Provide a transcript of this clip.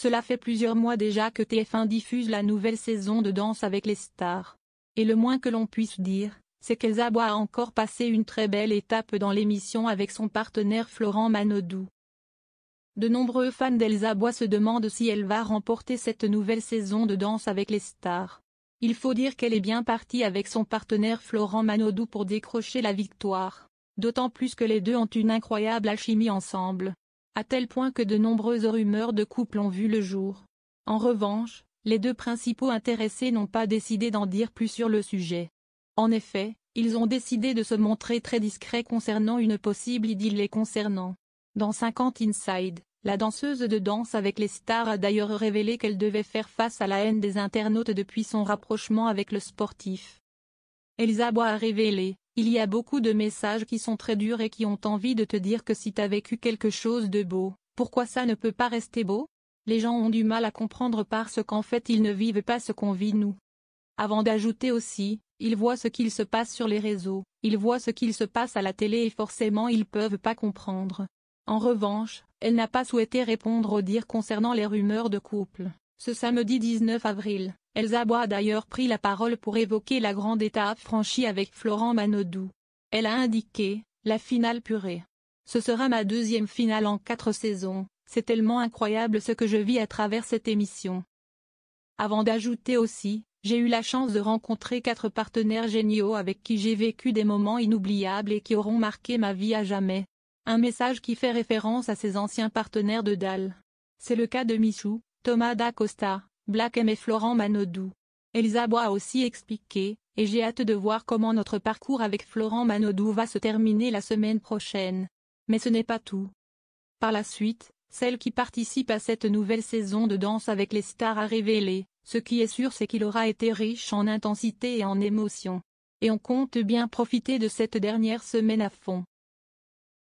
Cela fait plusieurs mois déjà que TF1 diffuse la nouvelle saison de Danse avec les stars. Et le moins que l'on puisse dire, c'est qu'Elsa Bois a encore passé une très belle étape dans l'émission avec son partenaire Florent Manodou. De nombreux fans d'Elsa Bois se demandent si elle va remporter cette nouvelle saison de Danse avec les stars. Il faut dire qu'elle est bien partie avec son partenaire Florent Manodou pour décrocher la victoire, d'autant plus que les deux ont une incroyable alchimie ensemble, à tel point que de nombreuses rumeurs de couple ont vu le jour. En revanche, les deux principaux intéressés n'ont pas décidé d'en dire plus sur le sujet. En effet, ils ont décidé de se montrer très discrets concernant une possible idylle les concernant. Dans 50 Inside, la danseuse de Danse avec les stars a d'ailleurs révélé qu'elle devait faire face à la haine des internautes depuis son rapprochement avec le sportif. Elsa Bois a révélé: il y a beaucoup de messages qui sont très durs et qui ont envie de te dire que si t'as vécu quelque chose de beau, pourquoi ça ne peut pas rester beau? Les gens ont du mal à comprendre parce qu'en fait ils ne vivent pas ce qu'on vit nous. Avant d'ajouter aussi, ils voient ce qu'il se passe sur les réseaux, ils voient ce qu'il se passe à la télé et forcément ils peuvent pas comprendre. En revanche, elle n'a pas souhaité répondre aux dires concernant les rumeurs de couple. Ce samedi 19 avril, Elsa Bois a d'ailleurs pris la parole pour évoquer la grande étape franchie avec Florent Manodou. Elle a indiqué: la finale purée. Ce sera ma deuxième finale en 4 saisons, c'est tellement incroyable ce que je vis à travers cette émission. Avant d'ajouter aussi: j'ai eu la chance de rencontrer 4 partenaires géniaux avec qui j'ai vécu des moments inoubliables et qui auront marqué ma vie à jamais. Un message qui fait référence à ses anciens partenaires de Dalle. C'est le cas de Michou, Thomas Dacosta, Black M et Florent Manodou. Elsa Bois a aussi expliqué: et j'ai hâte de voir comment notre parcours avec Florent Manodou va se terminer la semaine prochaine. Mais ce n'est pas tout. Par la suite, celle qui participe à cette nouvelle saison de Danse avec les stars a révélé: ce qui est sûr c'est qu'il aura été riche en intensité et en émotion. Et on compte bien profiter de cette dernière semaine à fond.